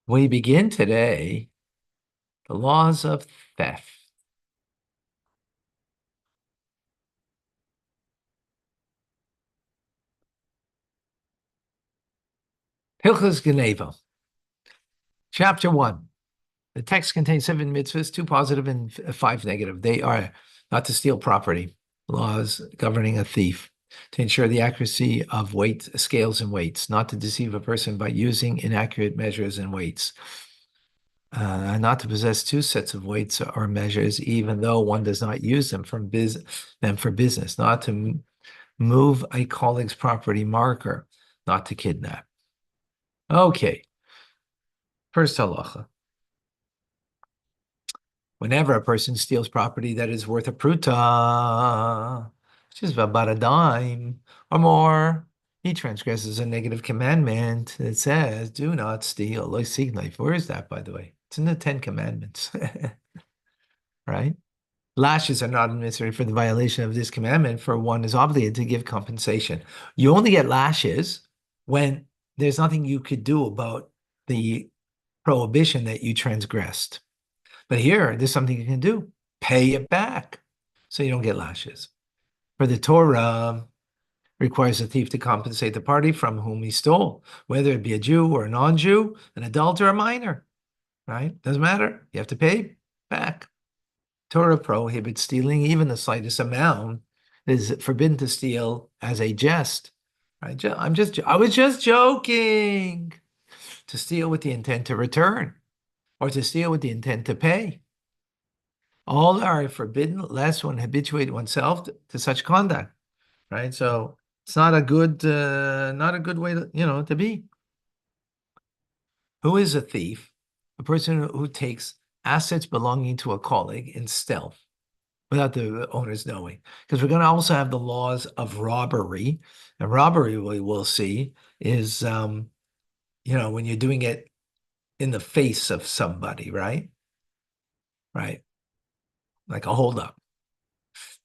We begin today the laws of theft. Hilchos Geneva, Chapter 1. The text contains 7 mitzvahs, 2 positive and 5 negative. They are not to steal property, laws governing a thief, to ensure the accuracy of weight, scales, and weights, not to deceive a person by using inaccurate measures and weights, not to possess 2 sets of weights or measures, even though one does not use them for business, not to move a colleague's property marker, not to kidnap. Okay, first halacha. Whenever a person steals property that is worth a pruta, which is about a dime or more, he transgresses a negative commandment that says, do not steal. Where is that, by the way? It's in the 10 Commandments, right? Lashes are not necessary for the violation of this commandment, for one is obligated to give compensation. You only get lashes when there's nothing you could do about the prohibition that you transgressed. But here, there's something you can do. Pay it back so you don't get lashes. For the Torah requires a thief to compensate the party from whom he stole, whether it be a Jew or a non-Jew, an adult or a minor, right? Doesn't matter. You have to pay back. Torah prohibits stealing even the slightest amount. It is forbidden to steal as a jest. Right? I was just joking. To steal with the intent to return, or to steal with the intent to pay. All are forbidden lest one habituate oneself to such conduct. Right? So it's not a good way to be. Who is a thief? A person who takes assets belonging to a colleague in stealth, without the owners knowing. Because we're going to also have the laws of robbery. And robbery, we will see, is, when you're doing it in the face of somebody, right? Right. Like a holdup.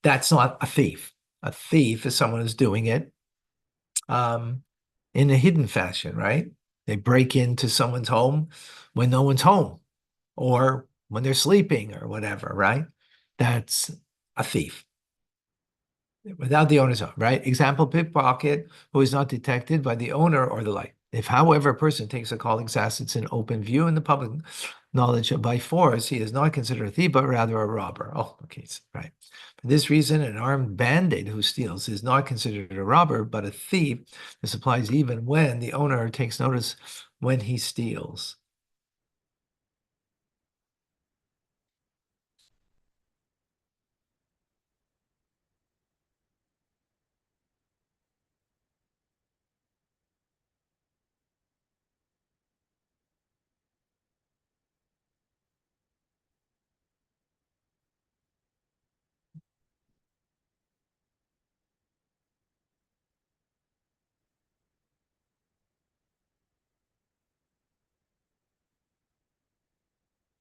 That's not a thief. A thief is someone who's doing it in a hidden fashion, right? They break into someone's home when no one's home or when they're sleeping or whatever, right? That's a thief. Without the owner's own, right? Example, pickpocket who is not detected by the owner or the like. If, however, a person takes a colleague's assets in open view in the public knowledge by force, he is not considered a thief, but rather a robber. Oh, okay, right. For this reason, an armed bandit who steals is not considered a robber, but a thief. This applies even when the owner takes notice when he steals.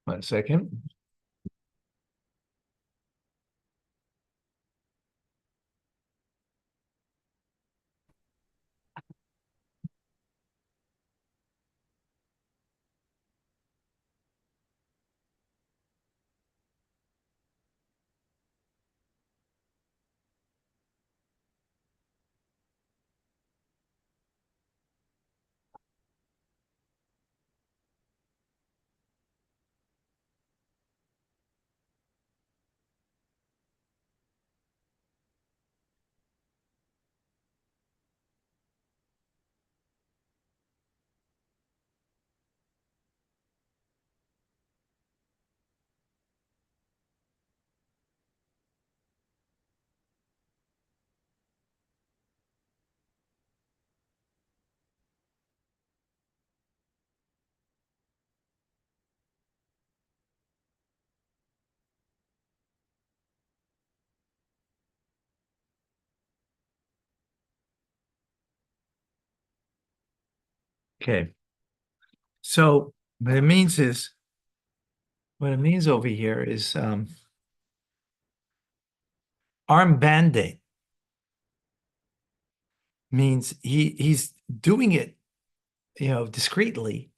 One second. Okay. So what it means over here is armed bandit means he's doing it, discreetly,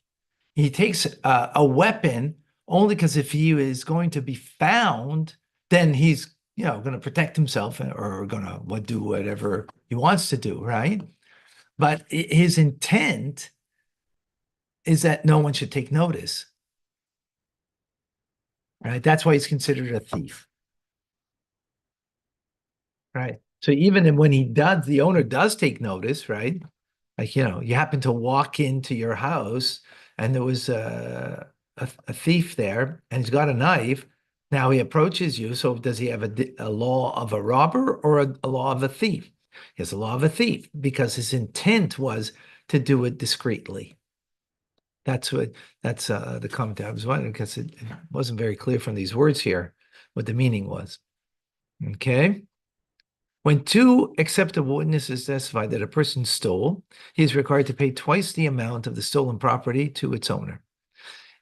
He takes a weapon only because if he is going to be found, then he's, going to protect himself or going to do whatever he wants to do, right? But his intent is that no one should take notice, right? That's why he's considered a thief, right? So even when he does, the owner does take notice, right? Like, you happen to walk into your house and there was a thief there and he's got a knife. Now he approaches you. So does he have a law of a robber or a law of a thief? He has a law of a thief because his intent was to do it discreetly. That's the comment I was wondering because it wasn't very clear from these words here what the meaning was. Okay. When two acceptable witnesses testify that a person stole, he is required to pay twice the amount of the stolen property to its owner.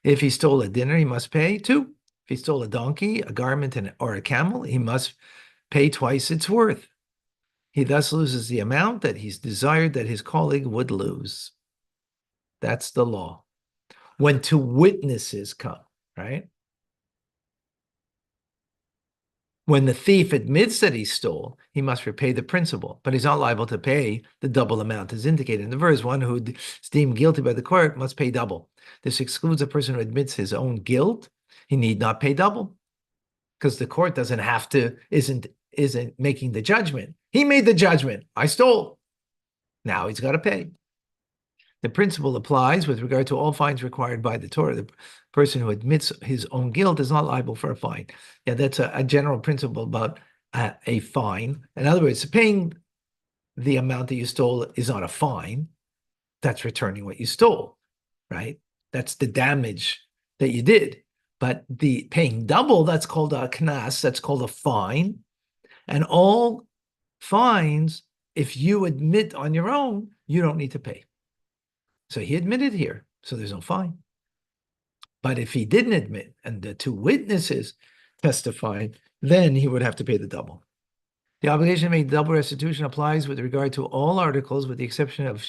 If he stole a dinner, he must pay two. If he stole a donkey, a garment, or a camel, he must pay twice its worth. He thus loses the amount that he's desired that his colleague would lose. That's the law. When two witnesses come, right? When the thief admits that he stole, he must repay the principal, but he's not liable to pay the double amount as indicated in the verse. One who is deemed guilty by the court must pay double. This excludes a person who admits his own guilt. He need not pay double because the court isn't making the judgment. He made the judgment. I stole. Now he's got to pay. The principle applies with regard to all fines required by the Torah. The person who admits his own guilt is not liable for a fine. Yeah, that's a general principle about a fine. In other words, paying the amount that you stole is not a fine. That's returning what you stole, right? That's the damage that you did. But the paying double, that's called a knas, that's called a fine. And all fines, if you admit on your own, you don't need to pay. So he admitted here, so there's no fine. But if he didn't admit and the two witnesses testified, then he would have to pay the double. The obligation to make double restitution applies with regard to all articles, with the exception of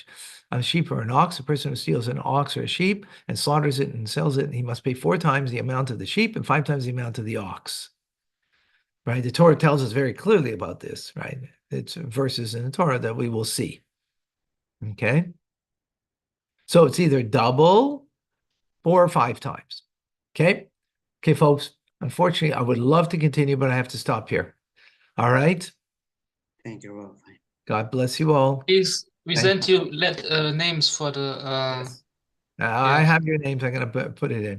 a sheep or an ox. A person who steals an ox or a sheep and slaughters it and sells it, he must pay 4 times the amount of the sheep and 5 times the amount of the ox. Right? The Torah tells us very clearly about this, right? It's verses in the Torah that we will see. Okay? So it's either double 4 or 5 times. Okay? Okay, folks. Unfortunately, I would love to continue, but I have to stop here. All right? Thank you, Rob. God bless you all. Please, we sent you names for the I have your names. I'm going to put it in.